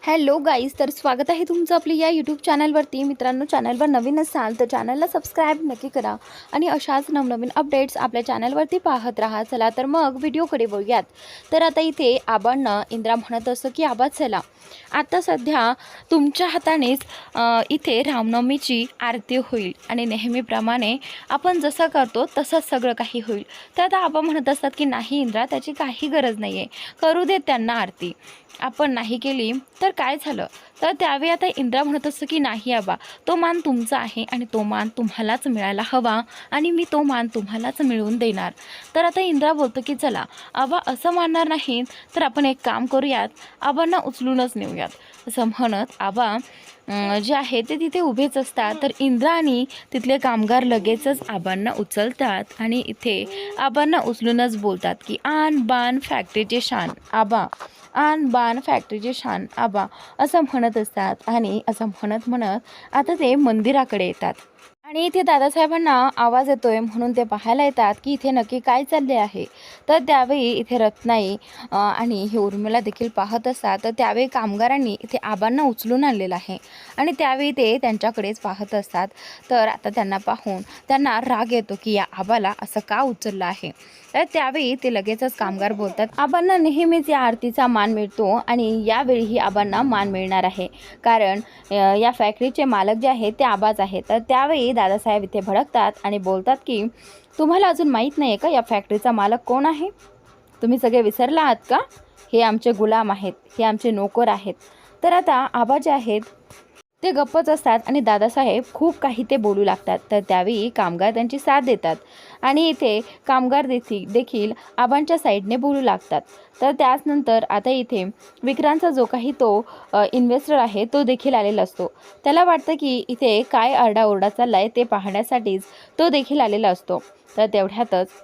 Hello guys, तर स्वागत आहे तुमचं आपल्या या यूट्यूब चॅनलवरती. मित्रांनो, चॅनलवर नवीन असाल तर चॅनलला सबस्क्राईब नक्की करा आणि अशाच नवनवीन अपडेट्स आपल्या चॅनलवरती पाहत राहा. चला तर मग व्हिडिओकडे बघूयात. तर आता इथे आबांना इंद्रा म्हणत असं की आबा चला, आता सध्या तुमच्या हातानेच इथे रामनवमीची आरती होईल आणि नेहमीप्रमाणे आपण जसं करतो तसंच सगळं काही होईल. तर आता आबा म्हणत असतात की नाही इंद्रा, त्याची काही गरज नाही आहे, करू देत त्यांना आरती. आपण नाही केली तर काय झालं? तर त्यावेळी आता इंद्रा म्हणत असतं की नाही आबा, तो मान तुमचा आहे आणि तो मान तुम्हालाच मिळायला हवा आणि मी तो मान तुम्हालाच मिळवून देणार. तर आता इंद्रा बोलतो की चला आबा, असं मानणार नाही तर आपण एक काम करूयात, आबांना उचलूनच नेऊयात. असं म्हणत आबा जे आहे ते तिथे उभेच असतात. तर इंद्रा आणि तिथले कामगार लगेचच आबांना उचलतात आणि इथे आबांना उचलूनच बोलतात की आन बान फॅक्टरीचे शान आबा, आन बान फॅक्टरीचे शान आबा, असं म्हणत असतात. आणि असं म्हणत म्हणत आता ते मंदिराकडे येतात आणि इथे दादासाहेबांना आवाज येतोय म्हणून ते पाहायला येतात की इथे नक्की काय चालले आहे. तर त्यावेळी इथे रत्नाई आणि हे उर्मिला देखील पाहत असतात. तर त्यावेळी कामगारांनी इथे आबांना उचलून आणलेलं आहे आणि त्यावेळी ते त्यांच्याकडेच पाहत असतात. तर आता त्यांना पाहून त्यांना राग येतो की या आबाला असं का उचललं आहे. तर त्यावेळी ते लगेचच कामगार बोलतात, आबांना नेहमीच या आरतीचा मान मिळतो आणि यावेळीही आबांना मान मिळणार आहे, कारण या फॅक्टरीचे मालक जे आहेत ते आबाच आहेत. तर त्यावेळी दादासाहेब इथे भडकतात आणि बोलतात की तुम्हाला अजून माहीत नाही आहे का या फॅक्टरीचा मालक कोण आहे? तुम्ही सगळे विसरला आहात का? हे आमचे गुलाम आहेत, हे आमचे नोकर आहेत. तर आता आबा जे आहेत ते गप्पच असतात आणि दादासाहेब खूप काही ते बोलू लागतात. तर त्यावेळी कामगार त्यांची साथ देतात आणि इथे कामगार देखील आबांच्या साईडने बोलू लागतात. तर त्याचनंतर आता इथे विक्रांतचा जो काही तो इन्व्हेस्टर आहे तो देखील आलेला असतो. त्याला वाटतं की इथे काय आरडाओरडा चालला आहे ते पाहण्यासाठीच तो देखील आलेला असतो. तर तेवढ्यातच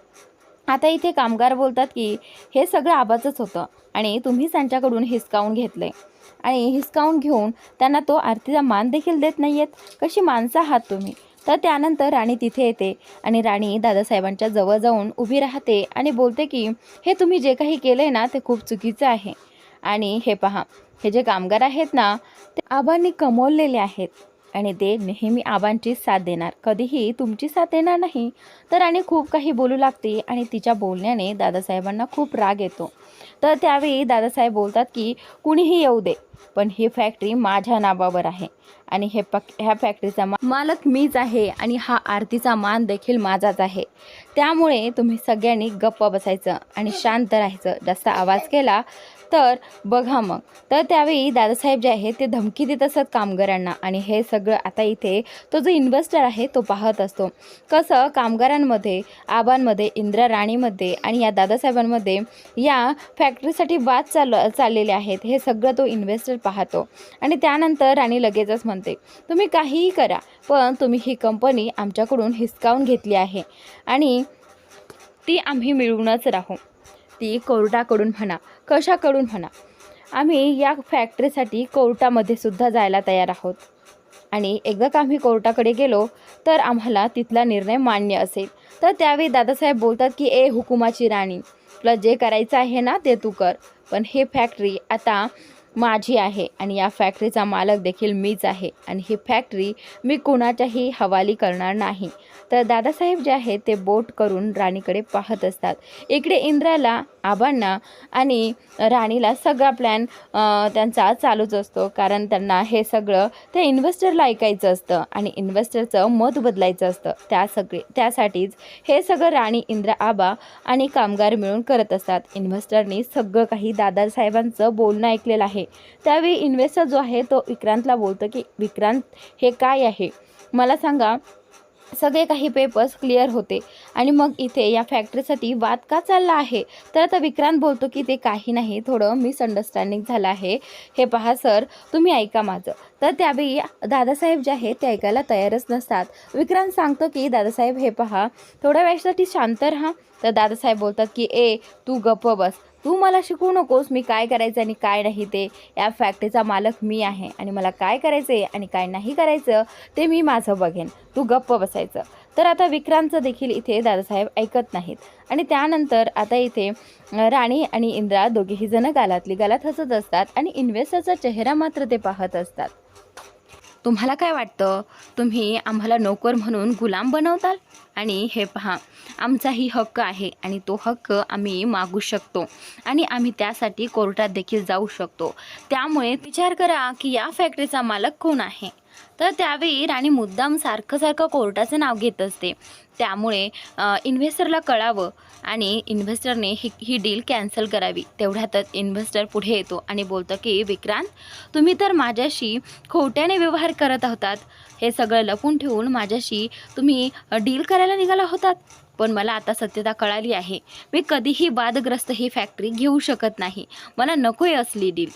आता इथे कामगार बोलतात की हे सगळं आबाचंच होतं आणि तुम्हीच त्यांच्याकडून हिसकावून घेतलं आहे आणि हिसकावून घेऊन त्यांना तो आरतीचा मान देखील देत नाही आहेत. कशी माणसं आहात तुम्ही? तर त्यानंतर राणी तिथे येते आणि राणी दादासाहेबांच्या जवळ जाऊन उभी राहते आणि बोलते की हे तुम्ही जे काही केलं आहे ना ते खूप चुकीचं आहे. आणि हे पहा, हे जे कामगार आहेत ना ते आबांनी कमवलेले आहेत आणि ते नेहमी आबांची साथ देणार, कधीही तुमची साथ देणार नाही. तर राणी खूप काही बोलू लागते आणि तिच्या बोलण्याने दादासाहेबांना खूप राग येतो. तर त्यावेळी दादासाहेब बोलतात की कुणीही येऊ दे, पण ही फॅक्टरी माझ्या नावावर आहे आणि ह्या फॅक्टरीचा मालक मीच आहे आणि हा आरतीचा मान देखील माझाच आहे. त्यामुळे तुम्ही सगळ्यांनी गप्प बसायचं आणि शांत राहायचं. जास्त आवाज केला तर बघा मग. तर त्यावेळी दादासाहेब जे आहे ते धमकी देत असतात कामगारांना आणि हे सगळं आता इथे तो जो इन्व्हेस्टर आहे तो पाहत असतो. कसं कामगारांमध्ये, आबांमध्ये, इंद्रा राणीमध्ये आणि या दादासाहेबांमध्ये या फॅक्टरीसाठी वाद चाललेले आहेत, हे सगळं तो इन्व्हेस्टर पाहतो. आणि त्यानंतर राणी लगेचच म्हणते, तुम्ही काहीही करा पण तुम्ही ही कंपनी आमच्याकडून हिसकावून घेतली आहे आणि ती आम्ही मिळवूनच राहू. ती कोर्टाकडून म्हणा, कशाकडून म्हणा, आम्ही या फॅक्टरीसाठी कोर्टामध्ये सुद्धा जायला तयार आहोत आणि एकदा का आम्ही कोर्टाकडे गेलो तर आम्हाला तिथला निर्णय मान्य असेल. तर त्यावेळी दादासाहेब बोलतात की ए हुकुमाची राणी, तुला जे करायचं आहे ना ते तू कर, पण ही फॅक्टरी आता माझी आहे आणि या फॅक्टरीचा मालक देखील मीच आहे आणि ही फॅक्टरी मी कुणाच्याही हवाली करणार नाही. तर दादासाहेब जे आहेत ते बोट करून राणीकडे पाहत असतात. इकडे इंद्राला, आबांना आणि राणीला सगळा प्लॅन त्यांचा चालूच असतो, कारण त्यांना हे सगळं त्या इन्व्हेस्टरला ऐकायचं असतं आणि इन्व्हेस्टरचं मत बदलायचं असतं. त्यासाठीच हे सगळं राणी, इंद्रा, आबा आणि कामगार मिळून करत असतात. इन्व्हेस्टरनी सगळं काही दादासाहेबांचं बोलणं ऐकलेलं आहे. त्यावेळी इन्व्हेस्टर जो आहे तो विक्रांतला बोलतो की विक्रांत, हे काय आहे मला सांगा. सगळे काही पेपर्स क्लिअर होते आणि मग इथे या फॅक्टरीसाठी वाद का चालला आहे. तर आता विक्रांत बोलतो की ते काही नाही, थोडं मिसअंडरस्टँडिंग झालं आहे. हे पहा सर, तुम्ही ऐका माझं. तर त्यावेळी दादासाहेब जे आहेत ते ऐकायला तयारच नसतात. विक्रांत सांगतो की दादासाहेब हे पहा, थोड्या वेळासाठी शांत राहा, तर दादासाहेब बोलतात की तू गप्प बस, तू मला शिकवू नकोस मी काय करायचं आणि काय नाही ते. या फॅक्टरीचा मालक मी आहे आणि मला काय करायचं आहे आणि काय नाही करायचं ते मी माझं बघेन, तू गप्प बसायचं. तर आता विक्रांतचं देखील इथे दादासाहेब ऐकत नाहीत. आणि त्यानंतर आता इथे राणी आणि इंद्रा दोघेही जण गालातली गालात हसत असतात आणि इन्व्हेस्टरचा चेहरा मात्र ते पाहत असतात. तुम्हाला काय वाटतं, तुम्ही आम्हाला नोकर म्हणून गुलाम बनवताल? आणि हे पहा, आमचाही हक्क आहे आणि तो हक्क आम्ही मागू शकतो आणि आम्ही त्यासाठी कोर्टात देखील जाऊ शकतो. त्यामुळे विचार करा की या फॅक्टरीचा मालक कोण आहे. तर त्यावेळी राणी मुद्दाम सारखं कोर्टाचं नाव घेत असते. त्यामुळे इन्व्हेस्टरला कळावं आणि इन्व्हेस्टरने ही डील कॅन्सल करावी. तेवढ्यातच इन्व्हेस्टर पुढे येतो आणि बोलतं की विक्रांत, तुम्ही तर माझ्याशी खोट्याने व्यवहार करत होतात. हे सगळं लपून ठेवून माझ्याशी तुम्ही डील करायला निघाला होतात. पण मला आता सत्यता कळाली आहे. मी कधीही वादग्रस्त ही फॅक्टरी घेऊ शकत नाही. मला नको आहे असली डील.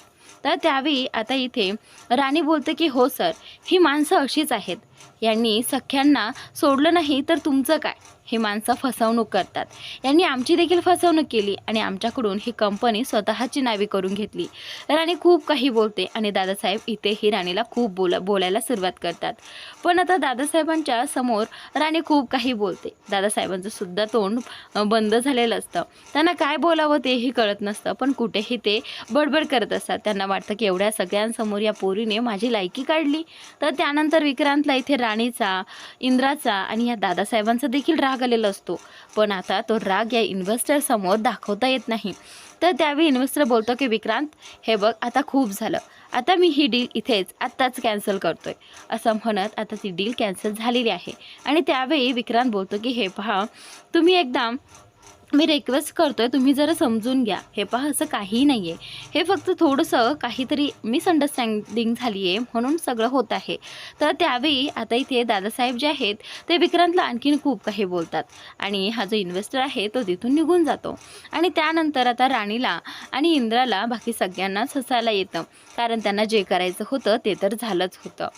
तर त्यावेळी आता इथे राणी बोलते की हो सर, ही माणसं अशीच आहेत. यांनी सख्यांना सोडलं नाही तर तुमचं काय. ही माणसं फसवणूक करतात. यांनी आमची देखील फसवणूक केली आणि आमच्याकडून ही कंपनी स्वतःची नावे करून घेतली. राणी खूप काही बोलते आणि दादासाहेब इथे ही राणीला खूप बोलायला सुरुवात करतात. पण आता दादासाहेबांच्या समोर राणी खूप काही बोलते. दादासाहेबांचं सुद्धा तोंड बंद झालेलं असतं. त्यांना काय बोलावं तेही कळत नसतं, पण कुठेही ते बडबड करत असतात. त्यांना वाटतं की एवढ्या सगळ्यांसमोर या पोरीने माझी लायकी काढली. तर त्यानंतर विक्रांतला इथे राणीचा, इंद्राचा आणि या दादासाहेबांचा देखील राग आलेला असतो. पण आता तो राग या इन्व्हेस्टर समोर दाखवता येत नाही. तर त्यावेळी इन्व्हेस्टर बोलतो की विक्रांत, हे बघ आता खूप झालं, आता मी ही डील इथेच आत्ताच कॅन्सल करतोय. असं म्हणत आता ती डील कॅन्सल झालेली आहे. आणि त्यावेळी विक्रांत बोलतो की हे पहा, तुम्ही एकदा मी रिक्वेस्ट करतोय, तुम्ही जरा समजून घ्या. हे पहा, असं काहीही नाही आहे. हे फक्त थोडंसं काहीतरी मिसअंडरस्टँडिंग झाली आहे म्हणून सगळं होत आहे. तर त्यावेळी आता इथे दादासाहेब जे आहेत ते विक्रांतला आणखीन खूप काही बोलतात आणि हा जो इन्व्हेस्टर आहे तो तिथून निघून जातो. आणि त्यानंतर आता राणीला आणि इंद्राला बाकी सगळ्यांनाच हसायला येतं, कारण त्यांना जे करायचं होतं ते तर झालंच होतं.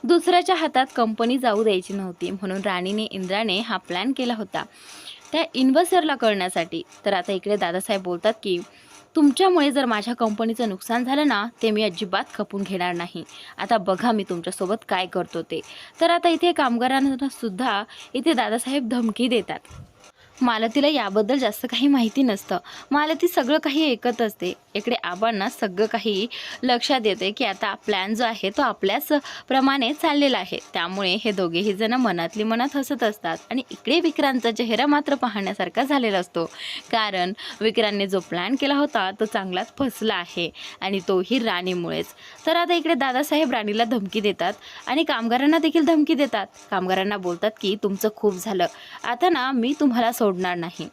दुसऱ्याच्या हातात कंपनी जाऊ द्यायची नव्हती म्हणून राणीने, इंद्राने हा प्लॅन केला होता त्या इन्व्हेस्टरला कळण्यासाठी. तर आता इकडे दादासाहेब बोलतात की तुमच्यामुळे जर माझ्या कंपनीचं नुकसान झालं ना, ते मी अजिबात खपून घेणार नाही. आता बघा मी तुमच्यासोबत काय करतो ते. तर आता इथे कामगारांना सुद्धा इथे दादासाहेब धमकी देतात. मालतीला याबद्दल जास्त काही माहिती नसतं. मालती सगळं काही ऐकत असते. इकडे आबांना सगळं काही लक्षात येते की आता प्लॅन जो आहे तो आपल्याच प्रमाणे चाललेला आहे. त्यामुळे हे दोघेही जण मनातली मनात हसत असतात. आणि इकडे विक्रांतचा चेहरा मात्र पाहण्यासारखा झालेला असतो, कारण विक्रांतने जो प्लॅन केला होता तो चांगलाच फसला आहे आणि तोही राणीमुळेच. तर आता इकडे दादासाहेब राणीला धमकी देतात आणि कामगारांना देखील धमकी देतात. कामगारांना बोलतात की तुमचं खूप झालं, आता ना मी तुम्हाला सोडणार नाही.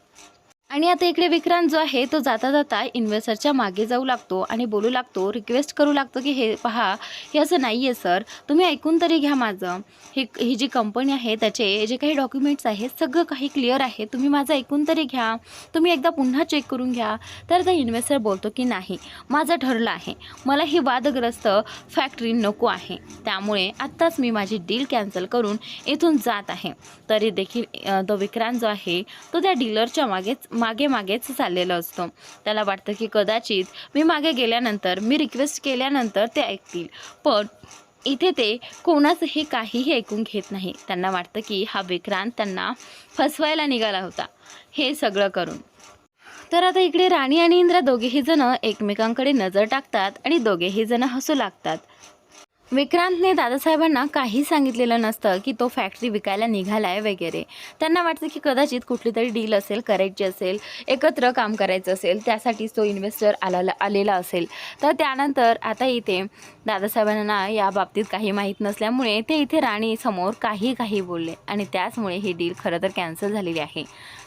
आणि आता इकडे विक्रांत जो आहे तो जाता जाता इन्व्हेस्टरच्या मागे जाऊ लागतो आणि बोलू लागतो, रिक्वेस्ट करू लागतो की हे पहा, हे असं नाही आहे सर, तुम्ही ऐकून तरी घ्या माझं. ही जी कंपनी आहे त्याचे जे काही डॉक्युमेंट्स आहेत सगळं काही क्लिअर आहे, तुम्ही माझं ऐकून तरी घ्या, तुम्ही एकदा पुन्हा चेक करून घ्या. तर त्या इन्व्हेस्टर बोलतो की नाही, माझं ठरलं आहे, मला ही वादग्रस्त फॅक्टरी नको आहे, त्यामुळे आत्ताच मी माझी डील कॅन्सल करून इथून जात आहे. तरी देखील तो विक्रांत जो आहे तो त्या डीलरच्या मागेच चाललेलं असतं. त्याला वाटतं की कदाचित मी मागे गेल्यानंतर, मी रिक्वेस्ट केल्यानंतर ते ऐकतील, पण इथे ते कोणाचंही काहीही ऐकून घेत नाही. त्यांना वाटतं की हा विक्रांत त्यांना फसवायला निघाला होता हे सगळं करून. तर आता इकडे राणी आणि इंद्रा दोघेही जण एकमेकांकडे नजर टाकतात आणि दोघेही जण हसू लागतात. विक्रांतने दादासाहेबांना काही सांगितलेलं नसतं की तो फॅक्टरी विकायला निघाला आहे वगैरे. त्यांना वाटतं की कदाचित कुठली तरी डील असेल, करायची असेल, एकत्र काम करायचं असेल, त्यासाठीच तो इन्व्हेस्टर आलेला असेल. तर त्यानंतर आता इथे दादासाहेबांना या बाबतीत काही माहीत नसल्यामुळे ते इथे राणीसमोर काही बोलले आणि त्याचमुळे ही डील खरं तर कॅन्सल झालेली आहे.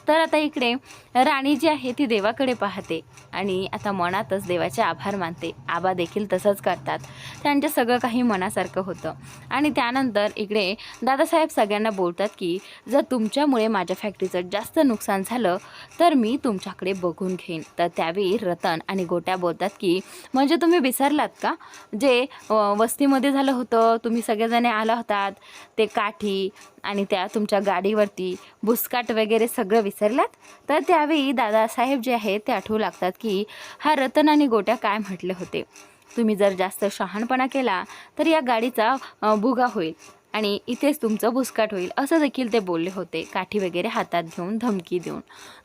तर आता इकडे राणी जी आहे ती देवाकडे पाहते आणि आता मनातच देवाचे आभार मानते. आबा देखील तसंच करतात, त्यांच्या सगळं काही मनासारखं होतं. आणि त्यानंतर इकडे दादासाहेब सगळ्यांना बोलतात की जर तुमच्यामुळे माझ्या फॅक्टरीचं जास्त नुकसान झालं तर मी तुमच्याकडे बघून घेईन. तर त्यावेळी रतन आणि गोट्या बोलतात की म्हणजे तुम्ही विसरलात का, जे वस्तीमध्ये झालं होतं, तुम्ही सगळेजण आला होतात, ते काठी आणि त्या तुमच्या गाडीवरती बुसकाट वगैरे सगळं विसरलात. तर त्यावेळी दादासाहेब जे आहेत ते आठवू लागतात की हा रतन आणि गोट्या काय म्हटले होते, तुम्ही जर जास्त शहाणपणा केला तर या गाडीचा भुगा होईल आणि इथेच तुमचं भुसकाट होईल, असं देखील ते बोलले होते, काठी वगैरे हातात घेऊन धमकी देऊन.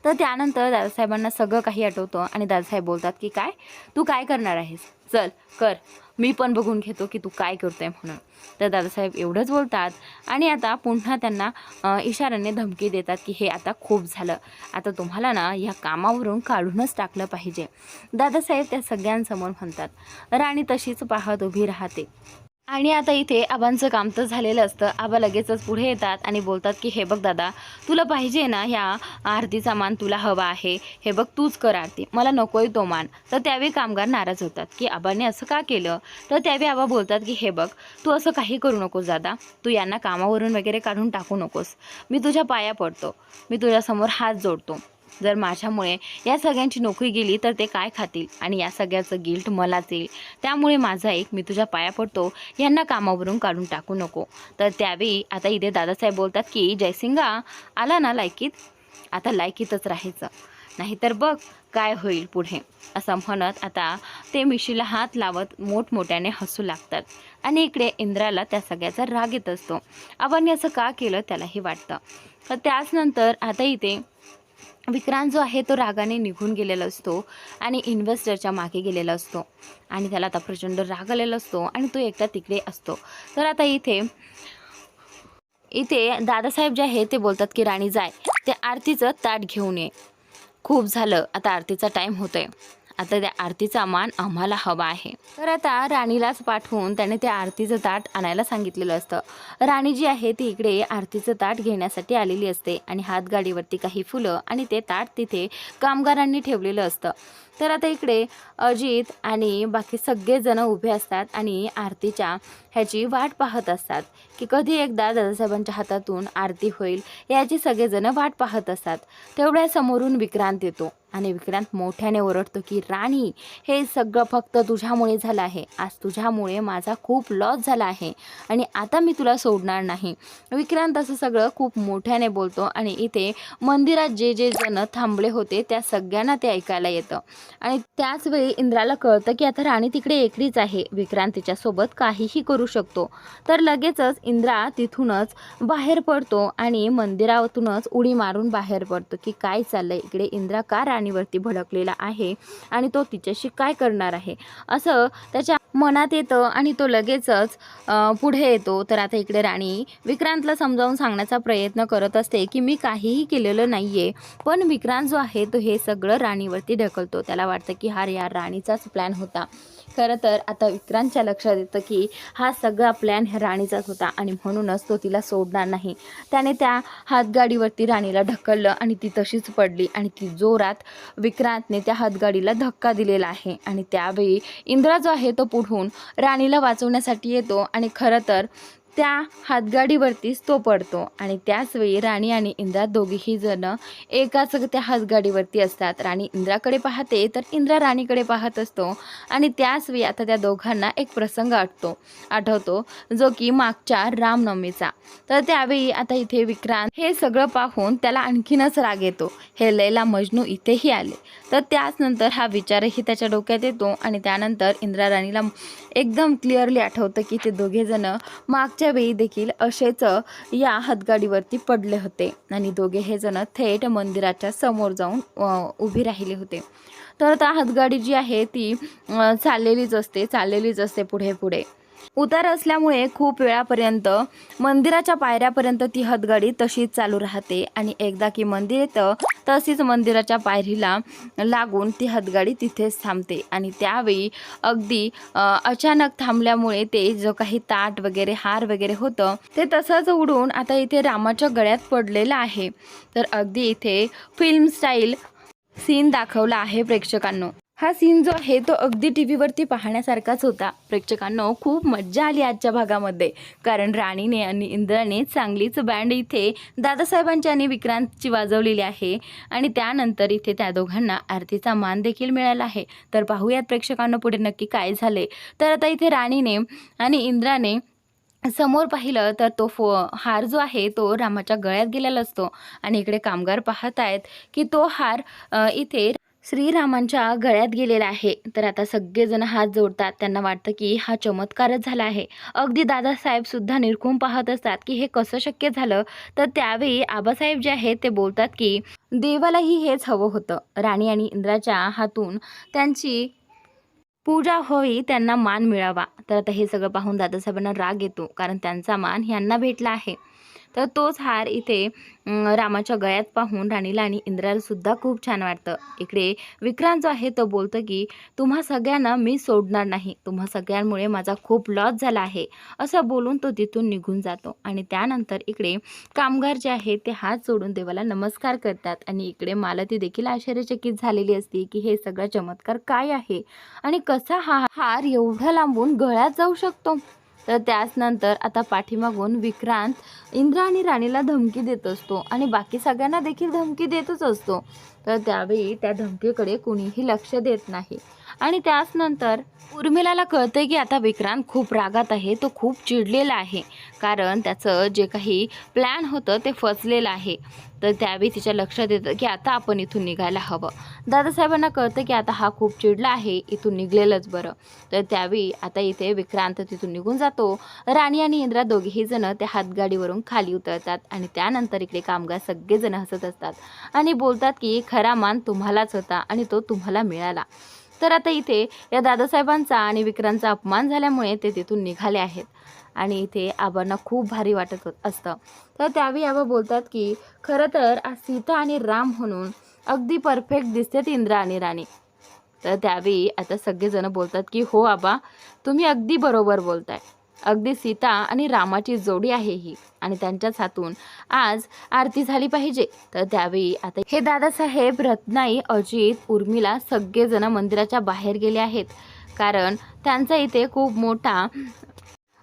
तर त्यानंतर दादासाहेबांना सगळं काही आठवतं आणि दादासाहेब बोलतात की काय तू काय करणार आहेस, चल कर, मी पण बघून घेतो की तू काय करतोय म्हणून. तर दादासाहेब एवढंच बोलतात आणि आता पुन्हा त्यांना इशाऱ्याने धमकी देतात की हे आता खूप झालं, आता तुम्हाला ना ह्या कामावरून काढूनच टाकलं पाहिजे. दादासाहेब त्या सगळ्यांसमोर म्हणतात. राणी तशीच पाहत उभी राहते आणि आता इथे आबांचं काम तर झालेलं असतं. आबा लगेचच पुढे येतात आणि बोलतात की हे बघ दादा, तुला पाहिजे ना ह्या आरतीचा मान, तुला हवा आहे, हे बघ तूच कर आरती, मला नकोय तो मान. तर त्यावेळी कामगार नाराज होतात की आबाने असं का केलं. तर त्यावेळी आबा बोलतात की हे बघ, तू असं काही करू नकोस दादा, तू यांना कामावरून वगैरे काढून टाकू नकोस, मी तुझ्या पाया पडतो, मी तुझ्यासमोर हात जोडतो. जर माझ्यामुळे या सगळ्यांची नोकरी गेली तर ते काय खातील आणि या सगळ्याचं गिल्ट मलाच येईल, त्यामुळे माझा एक, मी तुझ्या पाया पडतो, यांना कामावरून काढून टाकू नको. तर त्यावेळी आता इथे दादासाहेब बोलतात की जयसिंगा आला ना लायकीत, आता लायकीतच राहायचं, नाहीतर बघ काय होईल पुढे, असं म्हणत आता ते मिशीला हात लावत मोठमोठ्याने हसू लागतात. आणि इकडे इंद्राला त्या सगळ्याचा राग येत असतो, आबांनी असं का केलं त्यालाही वाटतं. तर त्याचनंतर आता इथे विक्रांत जो आहे तो रागाने निघून गेलेला असतो आणि इन्व्हेस्टरच्या मागे गेलेला असतो आणि त्याला आता प्रचंड राग आलेला असतो आणि तो एकटा तिकडे असतो. तर आता इथे दादासाहेब जे आहे ते बोलतात की राणी जाय, ते आरतीचं ताट घेऊन ये, खूप झालं, आता आरतीचा टाईम होतोय, आता त्या आरतीचा मान आम्हाला हवा आहे. तर आता राणीलाच पाठवून त्याने त्या आरतीचं ताट आणायला सांगितलेलं असतं. राणी जी आहे ती इकडे आरतीचं ताट घेण्यासाठी आलेली असते आणि हातगाडीवरती काही फुलं आणि ते ताट तिथे कामगारांनी ठेवलेलं असतं. तर आता इकडे अजित आणि बाकी सगळेजण उभे असतात आणि आरतीच्या ह्याची वाट पाहत असतात की कधी एकदा दादासाहेबांच्या हातातून आरती होईल, याची सगळेजण वाट पाहत असतात. तेवढ्या समोरून विक्रांत येतो आणि विक्रांत मोठ्याने ओरडतो की राणी, हे सगळं फक्त तुझ्यामुळे झालं आहे, आज तुझ्यामुळे माझा खूप लॉस झाला आहे आणि आता मी तुला सोडणार नाही. विक्रांत असं सगळं खूप मोठ्याने बोलतो आणि इथे मंदिरात जे जे जण थांबले होते त्या सगळ्यांना ते ऐकायला येतं. आणि त्याच वेळी इंद्राला कळतं की आता राणी तिकडे एकटीच आहे, विक्रांत तिच्यासोबत काहीही करू शकतो. तर लगेचच इंद्रा तिथूनच बाहेर पडतो आणि मंदिरातूनच उडी मारून बाहेर पडतो की काय चाललंय इकडे, इंद्रा का राणीवरती भडकलेला आहे आणि तो तिच्याशी काय करणार आहे असं त्याच्या मनात येतं आणि तो लगेचच पुढे येतो. तर आता इकडे राणी विक्रांतला समजावून सांगण्याचा प्रयत्न करत असते की मी काहीही केलेलं नाही आहे, पण विक्रांत जो आहे तो हे सगळं राणीवरती ढकलतो. त्याला वाटतं की हा यार राणीचाच प्लॅन होता. खरं तर आता विक्रांतच्या लक्षात येतं की हा सगळा प्लॅन ह्या राणीचाच होता आणि म्हणूनच तो तिला सोडणार नाही. त्याने त्या हातगाडीवरती राणीला ढकललं आणि ती तशीच पडली आणि ती जोरात विक्रांतने त्या हातगाडीला धक्का दिलेला आहे. आणि त्यावेळी इंद्रा जो आहे तो पुढून राणीला वाचवण्यासाठी येतो आणि खरं तर त्या हातगाडीवरतीच तो पडतो आणि त्याच वेळी राणी आणि इंद्रा दोघीही जण एकाच त्या हातगाडीवरती असतात. राणी इंद्राकडे पाहते तर इंद्रा राणीकडे पाहत असतो आणि त्याच वेळी आता त्या दोघांना एक प्रसंग आठवतो जो की मागच्या रामनवमीचा. तर त्यावेळी आता इथे विक्रांत हे सगळं पाहून त्याला आणखीनच राग येतो, हे लैला मजनू इथेही आले. तर त्याचनंतर हा विचारही त्याच्या डोक्यात येतो आणि त्यानंतर इंद्रा राणीला एकदम क्लिअरली आठवतं की ते दोघेजण मागच्या वेळी देखील असेच या हातगाडीवरती पडले होते आणि दोघे हे जण थेट मंदिराच्या समोर जाऊन उभी राहिले होते. तर आता हातगाडी जी आहे ती चाललेलीच असते पुढे पुढे. उतार असल्यामुळे खूप वेळापर्यंत मंदिराच्या पायऱ्यापर्यंत ती हातगाडी तशीच चालू राहते आणि एकदा की मंदिर येतं तशीच मंदिराच्या पायरीला लागून ती हातगाडी तिथेच थांबते. आणि त्यावेळी अगदी अचानक थांबल्यामुळे ते जो काही ताट वगैरे हार वगैरे होतं ते तसंच उडून आता इथे रामाच्या गळ्यात पडलेलं आहे. तर अगदी इथे फिल्म स्टाईल सीन दाखवला आहे प्रेक्षकांनो. हा सीन जो आहे तो अगदी टी व्हीवरती पाहण्यासारखाच होता. प्रेक्षकांनो खूप मज्जा आली आजच्या भागामध्ये, कारण राणीने आणि इंद्राने चांगलीच बँड इथे दादासाहेबांची आणि विक्रांतची वाजवलेली आहे आणि त्यानंतर इथे त्या दोघांना आरतीचा मान देखील मिळाला आहे. तर पाहूयात प्रेक्षकांनो पुढे नक्की काय झाले. तर आता इथे राणीने आणि इंद्राने समोर पाहिलं तर तो हार जो आहे तो रामाच्या गळ्यात गेलेला असतो आणि इकडे कामगार पाहत आहेत की तो हार इथे श्रीरामांच्या गळ्यात गेलेला आहे. तर आता सगळेजण हात जोडतात. त्यांना वाटतं की हा चमत्कारच झाला आहे. अगदी दादासाहेब सुद्धा निरखून पाहत असतात की हे कसं शक्य झालं. तर त्यावेळी आबासाहेब जे आहेत ते बोलतात की देवालाही हेच हवं होतं. राणी आणि इंद्राच्या हातून त्यांची पूजा व्हावी, त्यांना मान मिळावा. तर आता हे सगळं पाहून दादासाहेबांना राग येतो, कारण त्यांचा मान ह्यांना भेटला आहे. तर तोच हार इथे रामाच्या गळ्यात पाहून राणीला आणि इंद्राला सुद्धा खूप छान वाटतं. इकडे विक्रांत जो आहे तो बोलतो की तुम्हा सगळ्यांना मी सोडणार नाही, तुम्हा सगळ्यांमुळे माझा खूप लॉस झाला आहे, असं बोलून तो तिथून निघून जातो. आणि त्यानंतर इकडे कामगार जे आहेत ते हात जोडून देवाला नमस्कार करतात. आणि इकडे मालती देखील आश्चर्यचकित झालेली असते की हे सगळं चमत्कार काय आहे आणि कसा हा हार एवढा लांबून गळ्यात जाऊ शकतो. तर त्याच नंतर आता पाठीमागून विक्रांत इंद्रा आणि राणीला धमकी देत असतो आणि बाकी सगळ्यांना देखील धमकी देतच असतो. तर त्यावेळी त्या धमकीकडे कुणीही लक्ष देत नाही. आणि त्याच नंतर उर्मिलाला कळतंय की आता विक्रांत खूप रागात आहे, तो खूप चिडलेला आहे, कारण त्याचं जे काही प्लॅन होतं ते फसलेलं आहे. तर त्यावेळी तिच्या लक्षात येतं की आता आपण इथून निघायला हवं. दादासाहेबांना कळतं की आता हा खूप चिडला आहे, इथून निघलेलंच बरं. तर त्यावेळी आता इथे विक्रांत तिथून निघून जातो. राणी आणि इंद्रा दोघेही जण त्या हातगाडीवरून खाली उतरतात आणि त्यानंतर इकडे कामगार सगळेजण हसत असतात आणि बोलतात की खरा मान तुम्हालाच होता आणि तो तुम्हाला मिळाला. तर आता इथे या दादासाहेबांचा आणि विक्रांतचा अपमान झाल्यामुळे ते तिथून निघाले आहेत आणि इथे आबांना खूप भारी वाटत असतं. तर त्यावेळी आबा बोलतात की खरं तर आज सीता आणि राम म्हणून अगदी परफेक्ट दिसतात इंद्रा आणि राणी. तर त्यावेळी आता सगळेजण बोलतात की हो आबा, तुम्ही अगदी बरोबर बोलताय. अगदी सीता आणि रामाची जोडी आहे ही आणि त्यांच्याच हातून आज आरती झाली पाहिजे. तर त्यावेळी आता हे दादासाहेब, रत्नाई, अजित, उर्मिला सगळेजण मंदिराच्या बाहेर गेले आहेत, कारण त्यांचा इथे खूप मोठा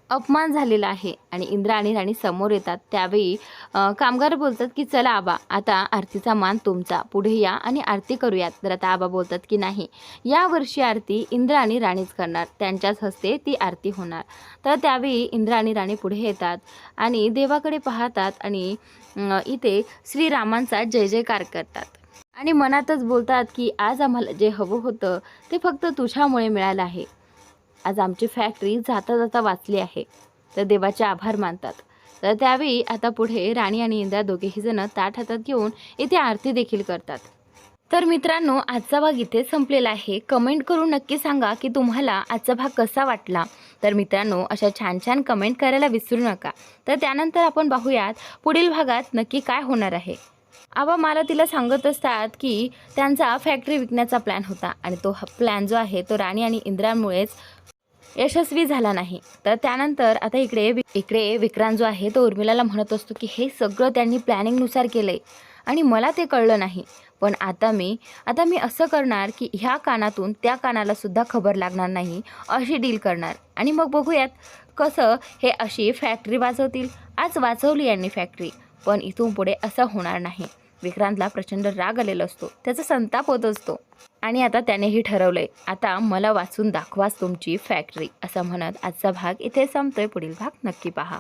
अपमान झालेला आहे. आणि इंद्रा आणि राणी समोर येतात. त्यावेळी कामगार बोलतात की चला आबा, आता आरतीचा मान तुमचा, पुढे या आणि आरती करूयात. तर आता आबा बोलतात की नाही, यावर्षी आरती इंद्रा आणि राणीच करणार, त्यांच्याच हस्ते ती आरती होणार. तर त्यावेळी इंद्रा आणि राणी पुढे येतात आणि देवाकडे पाहतात आणि इथे श्रीरामांचा जय जयकार करतात आणि मनातच बोलतात की आज आम्हाला जे हवं होतं ते फक्त तुझ्यामुळे मिळालं आहे. आज आमची फॅक्टरी जाता जाता वाचली आहे. तर देवाचे आभार मानतात. तर त्यावेळी आता पुढे राणी आणि इंद्रा दोघेही जण ताट हातात घेऊन इथे आरती देखील करतात. तर मित्रांनो, आजचा भाग इथे संपलेला आहे. कमेंट करून नक्की सांगा की तुम्हाला आजचा भाग कसा वाटला. तर मित्रांनो, अशा छान छान कमेंट करायला विसरू नका. तर त्यानंतर आपण पाहूयात पुढील भागात नक्की काय होणार आहे. आबा मला तिला सांगत असतात की त्यांचा फॅक्टरी विकण्याचा प्लॅन होता आणि तो प्लॅन जो आहे तो राणी आणि इंद्रामुळेच यशस्वी झाला नाही. तर त्यानंतर आता इकडे विक्रांत जो आहे तो उर्मिलाला म्हणत असतो की हे सगळं त्यांनी प्लॅनिंगनुसार केलंय आणि मला ते कळलं नाही. पण आता मी असं करणार की ह्या कानातून त्या कानाला सुद्धा खबर लागणार नाही, अशी डील करणार आणि मग बघूयात कसं हे अशी फॅक्टरी वाचवतील. आज वाचवली यांनी फॅक्टरी, पण इथून पुढे असं होणार नाही. विक्रांतला प्रचंड राग आलेला असतो, त्याचा संताप होत असतो आणि आता त्यानेही ठरवलंय, आता मला वाचून दाखवाच तुमची फॅक्टरी, असं म्हणत आजचा भाग इथे संपतोय. पुढील भाग नक्की पहा.